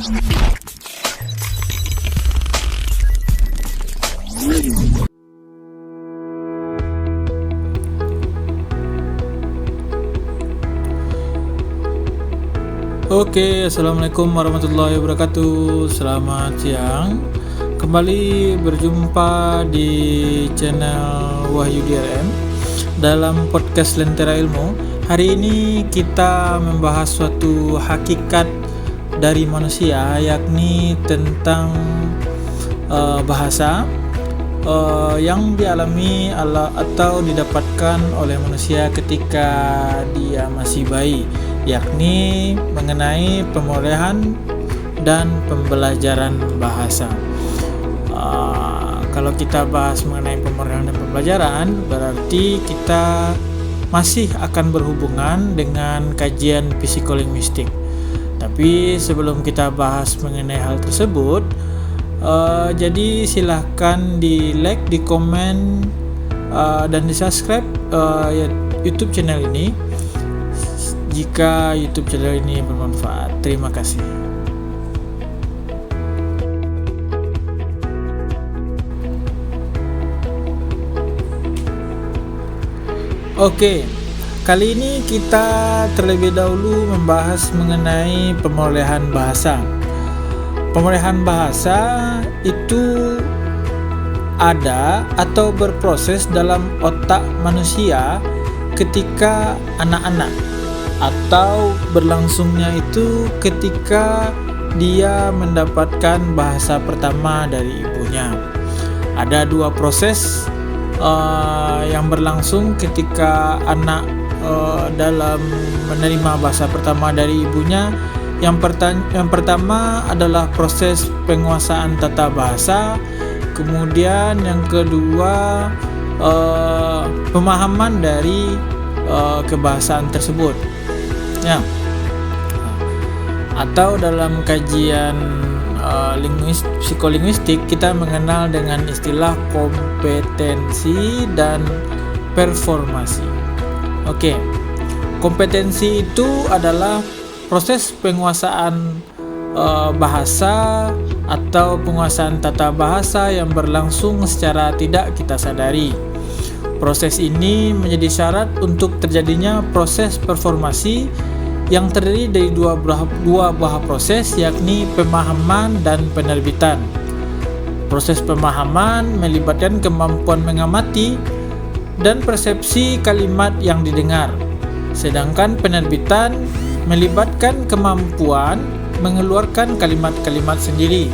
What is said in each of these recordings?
Oke, assalamualaikum warahmatullahi wabarakatuh. Selamat siang. Kembali berjumpa di channel Wahyu DRM dalam podcast Lentera Ilmu. Hari ini kita membahas suatu hakikat dari manusia, yakni tentang bahasa yang dialami atau didapatkan oleh manusia ketika dia masih bayi, yakni mengenai pemolehan dan pembelajaran bahasa. Kalau kita bahas mengenai pemolehan dan pembelajaran, berarti kita masih akan berhubungan dengan kajian psikolinguistik. Tapi sebelum kita bahas mengenai hal tersebut, jadi silahkan di like, di komen, dan di subscribe YouTube channel ini jika YouTube channel ini bermanfaat. Terima kasih. Oke, kali ini kita terlebih dahulu membahas mengenai pemolehan bahasa. Pemolehan bahasa itu ada atau berproses dalam otak manusia ketika anak-anak, atau berlangsungnya itu ketika dia mendapatkan bahasa pertama dari ibunya. Ada dua proses yang berlangsung ketika anak dalam menerima bahasa pertama dari ibunya. Yang pertama adalah proses penguasaan tata bahasa, kemudian yang kedua pemahaman dari kebahasaan tersebut. Ya, atau dalam kajian psikolinguistik kita mengenal dengan istilah kompetensi dan performasi. Oke, kompetensi itu adalah proses penguasaan bahasa atau penguasaan tata bahasa yang berlangsung secara tidak kita sadari. Proses ini menjadi syarat untuk terjadinya proses performasi yang terdiri dari dua buah proses, yakni pemahaman dan penerbitan. Proses pemahaman melibatkan kemampuan mengamati dan persepsi kalimat yang didengar, sedangkan penerbitan melibatkan kemampuan mengeluarkan kalimat-kalimat sendiri.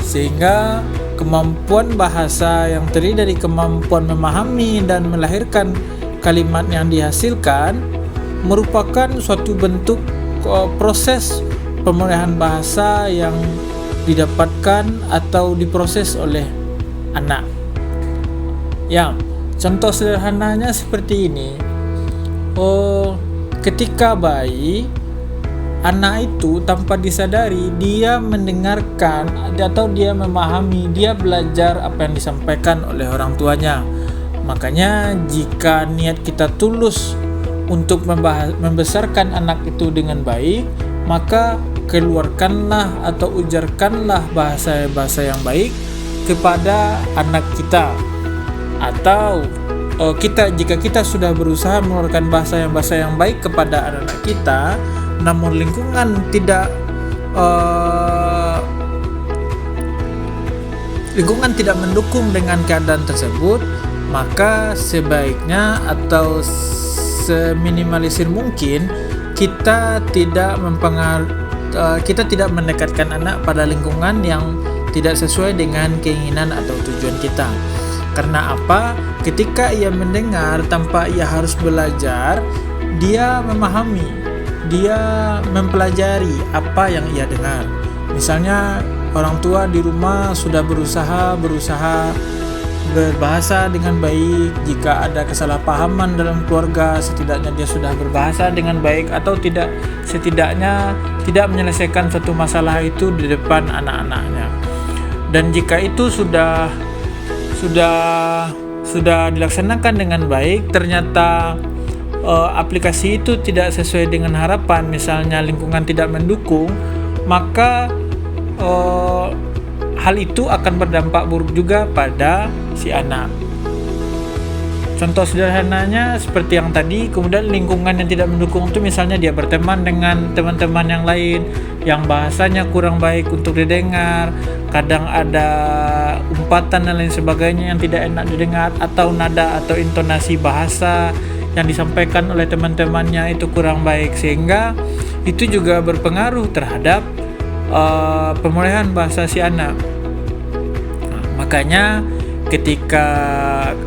Sehingga kemampuan bahasa yang terdiri dari kemampuan memahami dan melahirkan kalimat yang dihasilkan merupakan suatu bentuk proses pemolehan bahasa yang didapatkan atau diproses oleh anak. Ya, contoh sederhananya seperti ini. Ketika bayi, anak itu tanpa disadari dia mendengarkan atau dia memahami, dia belajar apa yang disampaikan oleh orang tuanya. Makanya jika niat kita tulus untuk membesarkan anak itu dengan baik, maka keluarkanlah atau ujarkanlah bahasa-bahasa yang baik kepada anak kita. Atau jika kita sudah berusaha mengeluarkan bahasa yang baik kepada anak-anak kita, namun lingkungan tidak mendukung dengan keadaan tersebut, maka sebaiknya atau seminimalisir mungkin kita tidak mendekatkan anak pada lingkungan yang tidak sesuai dengan keinginan atau tujuan kita. Karena apa? Ketika ia mendengar tanpa ia harus belajar, dia memahami, dia mempelajari apa yang ia dengar. Misalnya orang tua di rumah sudah berusaha berbahasa dengan baik. Jika ada kesalahpahaman dalam keluarga, setidaknya dia sudah berbahasa dengan baik, atau setidaknya tidak menyelesaikan suatu masalah itu di depan anak-anaknya. Dan jika itu sudah dilaksanakan dengan baik, ternyata aplikasi itu tidak sesuai dengan harapan, misalnya lingkungan tidak mendukung, maka eh, hal itu akan berdampak buruk juga pada si anak. Contoh sederhananya seperti yang tadi, kemudian lingkungan yang tidak mendukung itu misalnya dia berteman dengan teman-teman yang lain yang bahasanya kurang baik untuk didengar, kadang ada umpatan dan lain sebagainya yang tidak enak didengar, atau nada atau intonasi bahasa yang disampaikan oleh teman-temannya itu kurang baik, sehingga itu juga berpengaruh terhadap pemulihan bahasa si anak. Makanya ketika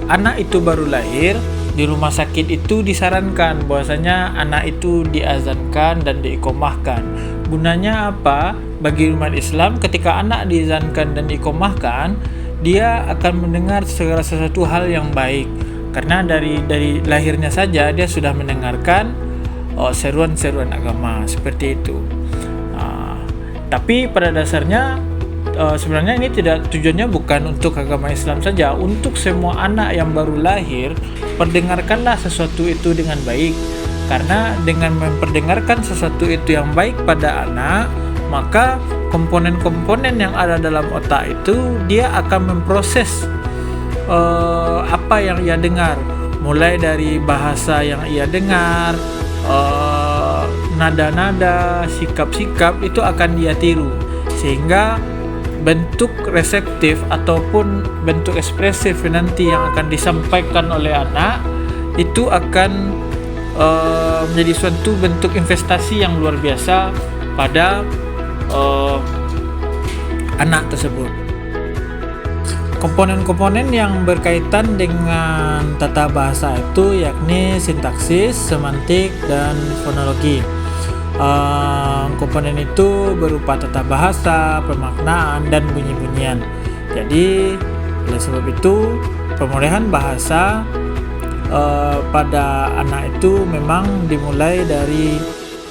anak itu baru lahir, di rumah sakit itu disarankan bahwasanya anak itu diazankan dan diiqomahkan. Gunanya apa? Bagi umat Islam, ketika anak diazankan dan diiqomahkan, dia akan mendengar segala sesuatu hal yang baik. Karena dari lahirnya saja dia sudah mendengarkan seruan-seruan agama seperti itu. Tapi pada dasarnya sebenarnya ini tujuannya bukan untuk agama Islam saja, untuk semua anak yang baru lahir, perdengarkanlah sesuatu itu dengan baik. Karena dengan memperdengarkan sesuatu itu yang baik pada anak, maka komponen-komponen yang ada dalam otak itu dia akan memproses apa yang ia dengar, mulai dari bahasa yang ia dengar, nada-nada, sikap-sikap itu akan dia tiru, sehingga bentuk reseptif ataupun bentuk ekspresif nanti yang akan disampaikan oleh anak itu akan menjadi suatu bentuk investasi yang luar biasa pada anak tersebut. Komponen-komponen yang berkaitan dengan tata bahasa itu yakni sintaksis, semantik, dan fonologi. Komponen itu berupa tata bahasa, pemaknaan, dan bunyi-bunyian. Jadi oleh sebab itu pemulihan bahasa pada anak itu memang dimulai dari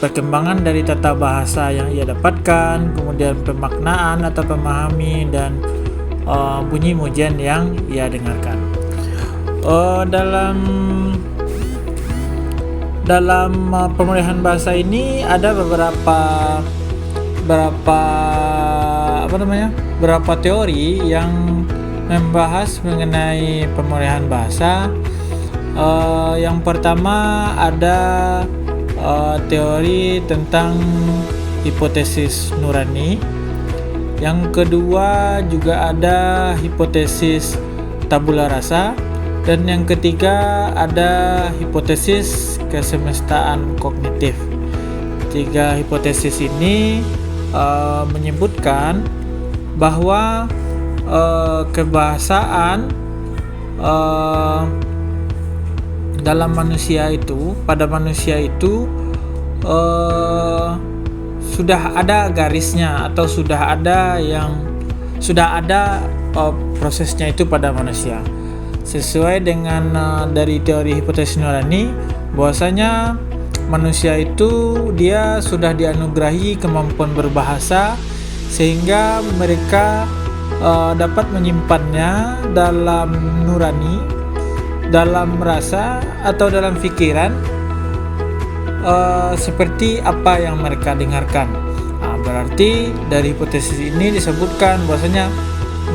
perkembangan dari tata bahasa yang ia dapatkan, kemudian pemaknaan atau pemahami, dan bunyi mujian yang ia dengarkan. Dalam pemulihan bahasa ini ada beberapa teori yang membahas mengenai pemulihan bahasa. Yang pertama ada teori tentang hipotesis nurani. Yang kedua juga ada hipotesis tabula rasa, dan yang ketiga ada hipotesis kesemestaan kognitif. Tiga hipotesis ini menyebutkan bahwa kebahasaan dalam manusia itu, pada manusia itu sudah ada garisnya atau sudah ada prosesnya itu pada manusia. Sesuai dengan dari teori hipotesis nurani, bahwasanya manusia itu dia sudah dianugerahi kemampuan berbahasa sehingga mereka dapat menyimpannya dalam nurani, dalam rasa atau dalam pikiran, seperti apa yang mereka dengarkan. Berarti dari hipotesis ini disebutkan bahwasanya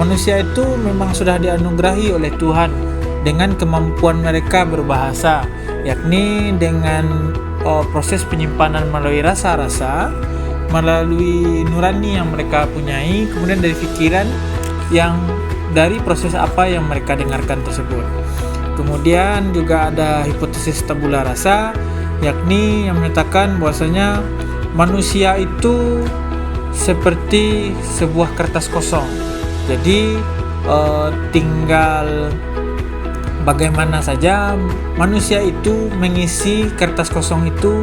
manusia itu memang sudah dianugerahi oleh Tuhan dengan kemampuan mereka berbahasa, yakni dengan proses penyimpanan melalui rasa-rasa, melalui nurani yang mereka punyai, kemudian dari pikiran yang dari proses apa yang mereka dengarkan tersebut. Kemudian juga ada hipotesis tabula rasa, yakni yang menyatakan bahwasanya manusia itu seperti sebuah kertas kosong. Jadi tinggal bagaimana saja manusia itu mengisi kertas kosong itu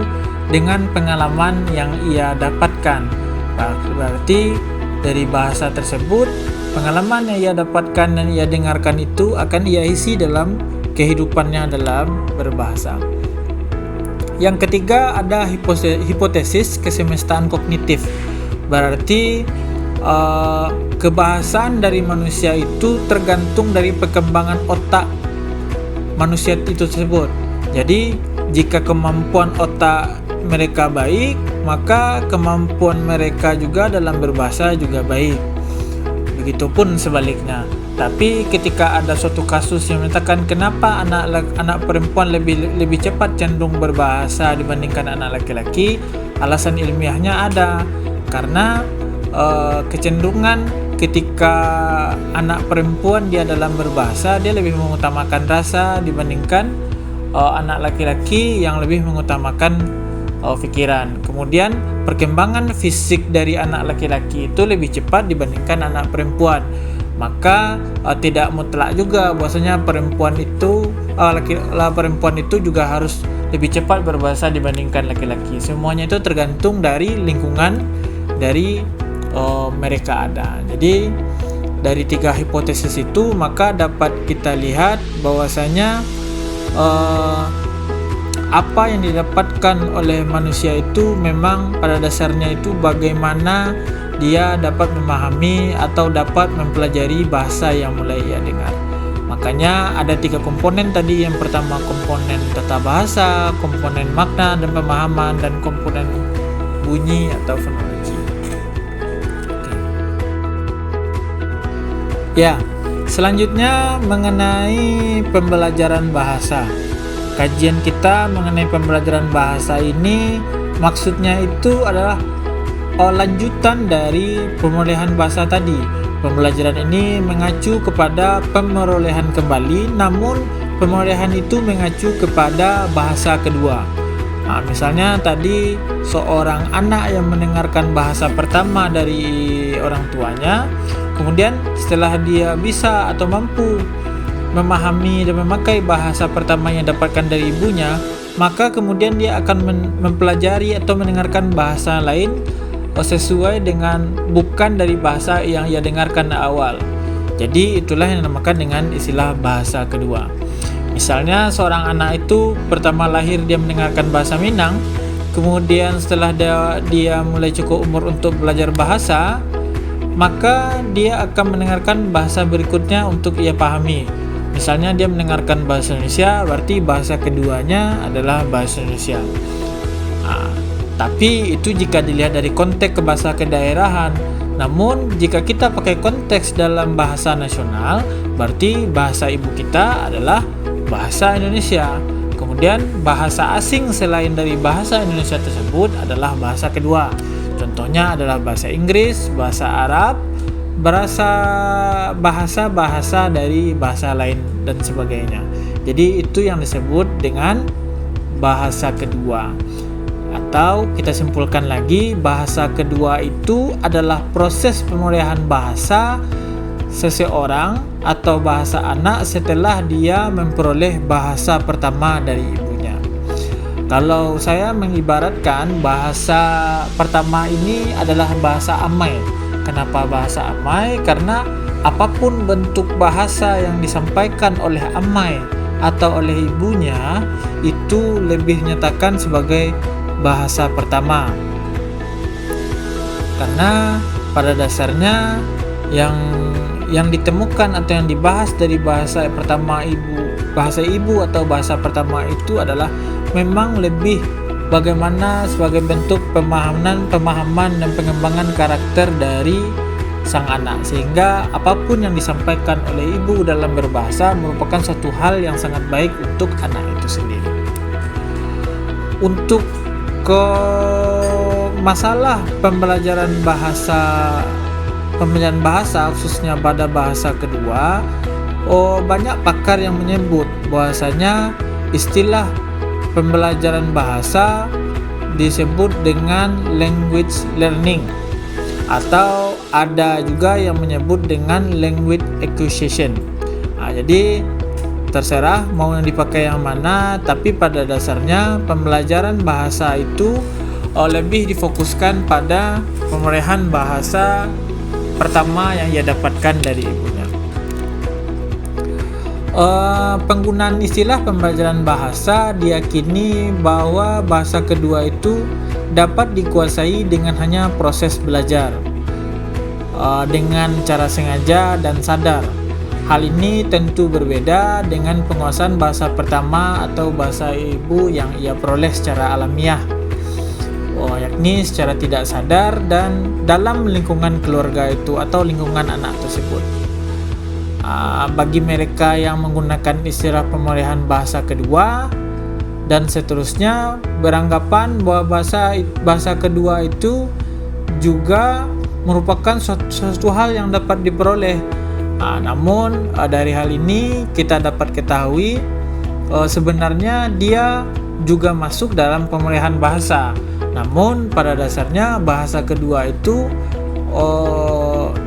dengan pengalaman yang ia dapatkan. Berarti dari bahasa tersebut, pengalaman yang ia dapatkan dan ia dengarkan itu akan ia isi dalam kehidupannya dalam berbahasa. Yang ketiga ada hipotesis kesemestaan kognitif. Berarti kebahasaan dari manusia itu tergantung dari perkembangan otak manusia itu tersebut. Jadi jika kemampuan otak mereka baik, maka kemampuan mereka juga dalam berbahasa juga baik. Begitupun sebaliknya. Tapi ketika ada suatu kasus yang menyatakan kenapa anak perempuan lebih cepat cenderung berbahasa dibandingkan anak laki-laki, alasan ilmiahnya ada. Karena kecenderungan ketika anak perempuan dia dalam berbahasa, dia lebih mengutamakan rasa dibandingkan anak laki-laki yang lebih mengutamakan pikiran. Kemudian perkembangan fisik dari anak laki-laki itu lebih cepat dibandingkan anak perempuan. Maka tidak mutlak juga bahwasanya perempuan itu juga harus lebih cepat berbahasa dibandingkan laki-laki. Semuanya itu tergantung dari lingkungan dari mereka ada. Jadi dari 3 hipotesis itu maka dapat kita lihat bahwasanya apa yang didapatkan oleh manusia itu memang pada dasarnya itu bagaimana dia dapat memahami atau dapat mempelajari bahasa yang mulai ia dengar. Makanya ada 3 komponen tadi. Yang pertama komponen tata bahasa, komponen makna dan pemahaman, dan komponen bunyi atau fonologi. Ya, selanjutnya mengenai pembelajaran bahasa. Kajian kita mengenai pembelajaran bahasa ini maksudnya itu adalah lanjutan dari perolehan bahasa tadi. Pembelajaran ini mengacu kepada pemerolehan kembali, namun pemerolehan itu mengacu kepada bahasa kedua. Misalnya tadi seorang anak yang mendengarkan bahasa pertama dari orang tuanya, kemudian setelah dia bisa atau mampu memahami dan memakai bahasa pertama yang dapatkan dari ibunya, maka kemudian dia akan mempelajari atau mendengarkan bahasa lain sesuai dengan bukan dari bahasa yang ia dengarkan awal. Jadi itulah yang dinamakan dengan istilah bahasa kedua. Misalnya seorang anak itu pertama lahir dia mendengarkan bahasa Minang, kemudian setelah dia mulai cukup umur untuk belajar bahasa, maka dia akan mendengarkan bahasa berikutnya untuk ia pahami. Misalnya dia mendengarkan bahasa Indonesia, berarti bahasa keduanya adalah bahasa Indonesia. Tapi itu jika dilihat dari konteks bahasa kedaerahan. Namun jika kita pakai konteks dalam bahasa nasional, berarti bahasa ibu kita adalah bahasa Indonesia. Kemudian bahasa asing selain dari bahasa Indonesia tersebut adalah bahasa kedua. Contohnya adalah bahasa Inggris, bahasa Arab, bahasa dari bahasa lain dan sebagainya. Jadi itu yang disebut dengan bahasa kedua. Atau kita simpulkan lagi, bahasa kedua itu adalah proses pemulihan bahasa seseorang atau bahasa anak setelah dia memperoleh bahasa pertama dari ibunya. Kalau saya mengibaratkan bahasa pertama ini adalah bahasa amai. Kenapa bahasa amai? Karena apapun bentuk bahasa yang disampaikan oleh amai atau oleh ibunya itu lebih nyatakan sebagai bahasa pertama. Karena pada dasarnya yang ditemukan atau yang dibahas dari bahasa ibu atau bahasa pertama itu adalah memang lebih bagaimana sebagai bentuk pemahaman dan pengembangan karakter dari sang anak, sehingga apapun yang disampaikan oleh ibu dalam berbahasa merupakan suatu hal yang sangat baik untuk anak itu sendiri. Untuk ke masalah pembelajaran bahasa khususnya pada bahasa kedua, banyak pakar yang menyebut bahwasanya istilah pembelajaran bahasa disebut dengan language learning, atau ada juga yang menyebut dengan language acquisition. Jadi terserah mau yang dipakai yang mana, tapi pada dasarnya pembelajaran bahasa itu lebih difokuskan pada pemulihan bahasa pertama yang ia dapatkan dari ibunya. Penggunaan istilah pembelajaran bahasa diyakini bahwa bahasa kedua itu dapat dikuasai dengan hanya proses belajar dengan cara sengaja dan sadar. Hal ini tentu berbeda dengan penguasaan bahasa pertama atau bahasa ibu yang ia peroleh secara alamiah. yakni secara tidak sadar dan dalam lingkungan keluarga itu atau lingkungan anak tersebut. Bagi mereka yang menggunakan istilah pemilihan bahasa kedua dan seterusnya, beranggapan bahwa bahasa kedua itu juga merupakan suatu hal yang dapat diperoleh. Namun dari hal ini kita dapat ketahui sebenarnya dia juga masuk dalam pemilihan bahasa. Namun pada dasarnya bahasa kedua itu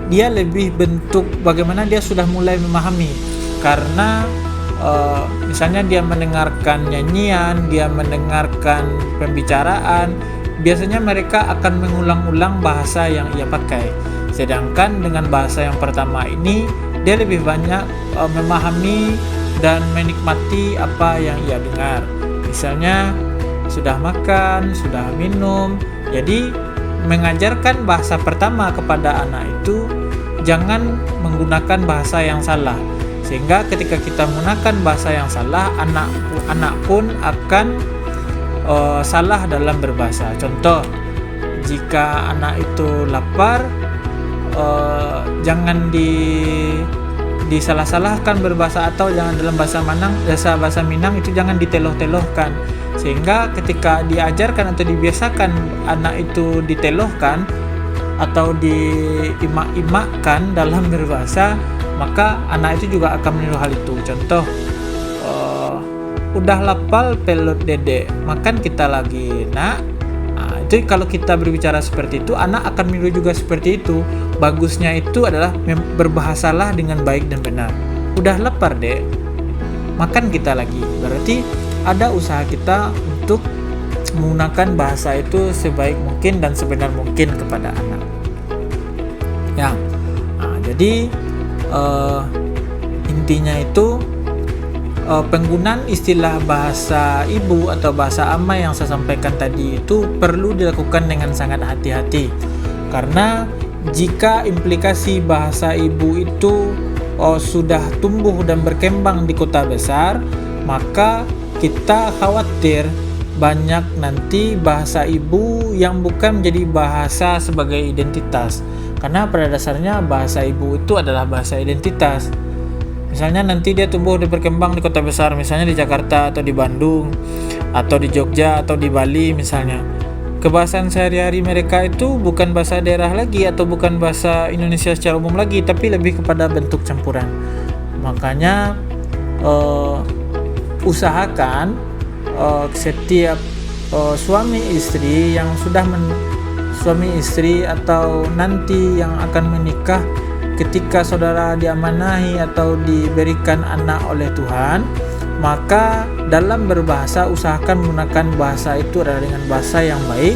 dia lebih bentuk bagaimana dia sudah mulai memahami, karena misalnya dia mendengarkan nyanyian, dia mendengarkan pembicaraan, biasanya mereka akan mengulang-ulang bahasa yang ia pakai. Sedangkan dengan bahasa yang pertama ini dia lebih banyak memahami dan menikmati apa yang ia dengar. Misalnya sudah makan, sudah minum. Jadi mengajarkan bahasa pertama kepada anak itu jangan menggunakan bahasa yang salah, sehingga ketika kita menggunakan bahasa yang salah, anak pun akan salah dalam berbahasa. Contoh, jika anak itu lapar, jangan disalah-salahkan berbahasa, atau jangan dalam bahasa Minang itu jangan diteloh-telohkan, sehingga ketika diajarkan atau dibiasakan anak itu ditelohkan atau diimak-imakkan dalam berbahasa, maka anak itu juga akan meniru hal itu. Contoh, udah lapar pelut dedek, makan kita lagi nak. Itu kalau kita berbicara seperti itu, anak akan meniru juga seperti itu. Bagusnya itu adalah berbahasalah dengan baik dan benar. Udah lapar dek, makan kita lagi. Berarti ada usaha kita untuk menggunakan bahasa itu sebaik mungkin dan sebenar mungkin kepada anak. Ya, jadi intinya itu penggunaan istilah bahasa ibu atau bahasa ama yang saya sampaikan tadi itu perlu dilakukan dengan sangat hati-hati, karena jika implikasi bahasa ibu itu sudah tumbuh dan berkembang di kota besar, maka kita khawatir banyak nanti bahasa ibu yang bukan menjadi bahasa sebagai identitas, karena pada dasarnya bahasa ibu itu adalah bahasa identitas. Misalnya nanti dia tumbuh dan berkembang di kota besar, misalnya di Jakarta atau di Bandung atau di Jogja atau di Bali misalnya. Kebahasaan sehari-hari mereka itu bukan bahasa daerah lagi atau bukan bahasa Indonesia secara umum lagi, tapi lebih kepada bentuk campuran. Makanya usahakan setiap suami istri yang sudah suami istri atau nanti yang akan menikah, ketika saudara diamanahi atau diberikan anak oleh Tuhan, maka dalam berbahasa usahakan menggunakan bahasa itu adalah dengan bahasa yang baik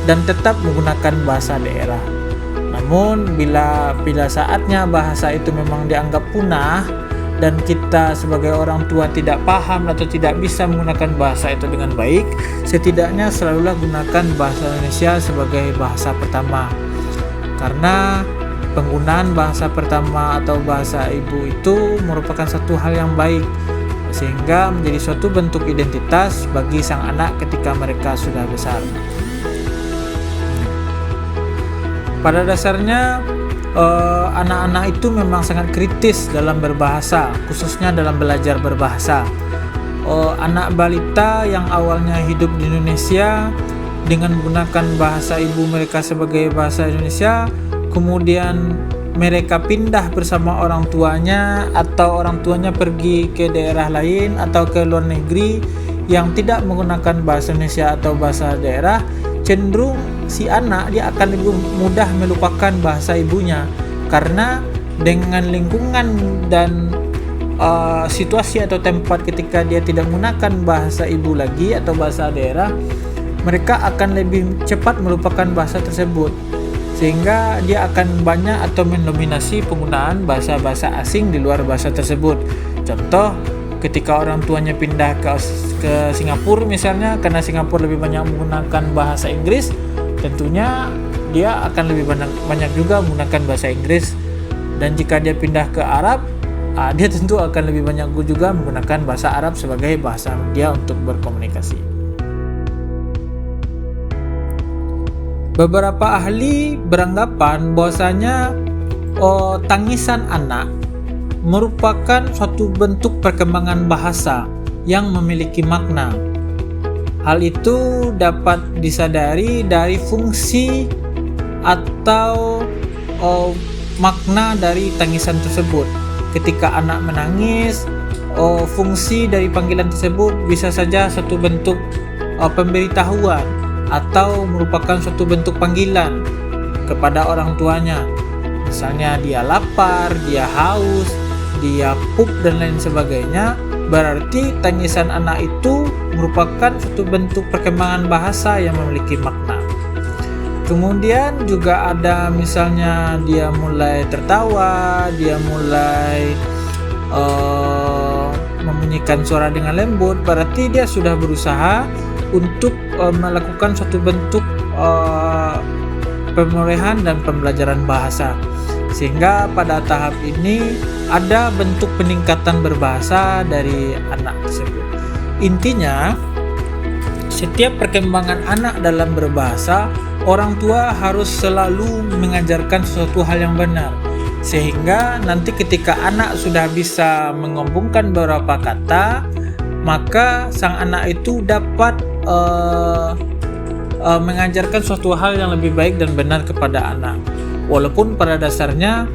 dan tetap menggunakan bahasa daerah. Namun bila saatnya bahasa itu memang dianggap punah dan kita sebagai orang tua tidak paham atau tidak bisa menggunakan bahasa itu dengan baik, setidaknya selalulah gunakan bahasa Indonesia sebagai bahasa pertama. Karena penggunaan bahasa pertama atau bahasa ibu itu merupakan satu hal yang baik, sehingga menjadi suatu bentuk identitas bagi sang anak ketika mereka sudah besar. Pada dasarnya anak-anak itu memang sangat kritis dalam berbahasa, khususnya dalam belajar berbahasa. Anak balita yang awalnya hidup di Indonesia dengan menggunakan bahasa ibu mereka sebagai bahasa Indonesia, kemudian mereka pindah bersama orang tuanya atau orang tuanya pergi ke daerah lain atau ke luar negeri yang tidak menggunakan bahasa Indonesia atau bahasa daerah, cenderung si anak dia akan lebih mudah melupakan bahasa ibunya, karena dengan lingkungan dan situasi atau tempat ketika dia tidak menggunakan bahasa ibu lagi atau bahasa daerah, mereka akan lebih cepat melupakan bahasa tersebut, sehingga dia akan banyak atau mendominasi penggunaan bahasa-bahasa asing di luar bahasa tersebut. Contoh, ketika orang tuanya pindah ke Singapura misalnya, karena Singapura lebih banyak menggunakan bahasa Inggris, tentunya dia akan lebih banyak juga menggunakan bahasa Inggris. Dan jika dia pindah ke Arab, dia tentu akan lebih banyak juga menggunakan bahasa Arab sebagai bahasa dia untuk berkomunikasi. Beberapa ahli beranggapan bahwasanya tangisan anak merupakan suatu bentuk perkembangan bahasa yang memiliki makna. Hal itu dapat disadari dari fungsi atau makna dari tangisan tersebut. Ketika anak menangis, fungsi dari panggilan tersebut bisa saja suatu bentuk pemberitahuan atau merupakan suatu bentuk panggilan kepada orang tuanya. Misalnya dia lapar, dia haus, dia pup dan lain sebagainya. Berarti tangisan anak itu merupakan suatu bentuk perkembangan bahasa yang memiliki makna. Kemudian juga ada misalnya dia mulai tertawa, dia mulai membunyikan suara dengan lembut, berarti dia sudah berusaha untuk melakukan suatu bentuk pemulihan dan pembelajaran bahasa. Sehingga pada tahap ini ada bentuk peningkatan berbahasa dari anak tersebut. Intinya, setiap perkembangan anak dalam berbahasa, orang tua harus selalu mengajarkan sesuatu hal yang benar. Sehingga nanti ketika anak sudah bisa menggabungkan beberapa kata, maka sang anak itu dapat mengajarkan suatu hal yang lebih baik dan benar kepada anak. Walaupun pada dasarnya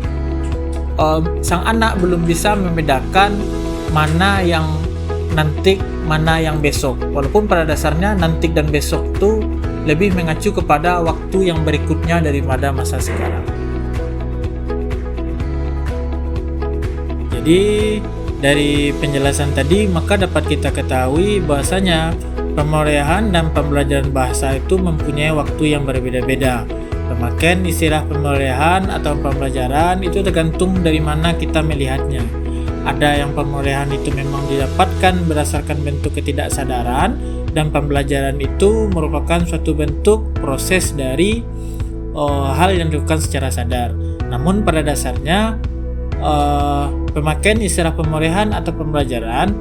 sang anak belum bisa membedakan mana yang nanti, mana yang besok. Walaupun pada dasarnya nanti dan besok itu lebih mengacu kepada waktu yang berikutnya daripada masa sekarang. Jadi dari penjelasan tadi maka dapat kita ketahui bahwasanya pemulihan dan pembelajaran bahasa itu mempunyai waktu yang berbeda-beda. Pemakaian istilah pemulihan atau pembelajaran itu tergantung dari mana kita melihatnya. Ada yang pemulihan itu memang didapatkan berdasarkan bentuk ketidaksadaran, dan pembelajaran itu merupakan suatu bentuk proses dari hal yang dilakukan secara sadar. Namun pada dasarnya pemakaian istilah pemulihan atau pembelajaran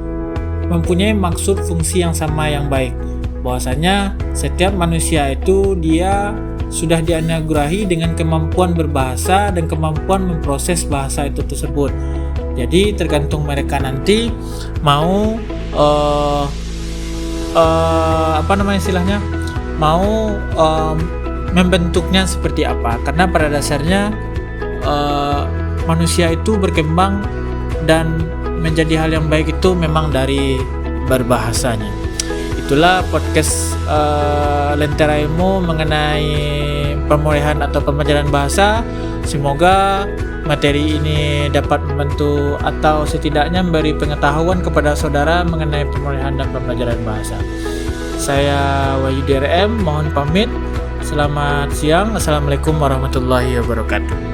mempunyai maksud fungsi yang sama yang baik. Bahwasanya setiap manusia itu dia sudah dianugerahi dengan kemampuan berbahasa dan kemampuan memproses bahasa itu tersebut. Jadi tergantung mereka nanti mau mau membentuknya seperti apa. Karena pada dasarnya manusia itu berkembang dan menjadi hal yang baik itu memang dari berbahasanya. Itulah podcast Lentera Ilmu mengenai pemulihan atau pembelajaran bahasa. Semoga materi ini dapat membantu atau setidaknya memberi pengetahuan kepada saudara mengenai pemulihan dan pembelajaran bahasa. Saya Wahyu DRM, mohon pamit. Selamat siang. Assalamualaikum warahmatullahi wabarakatuh.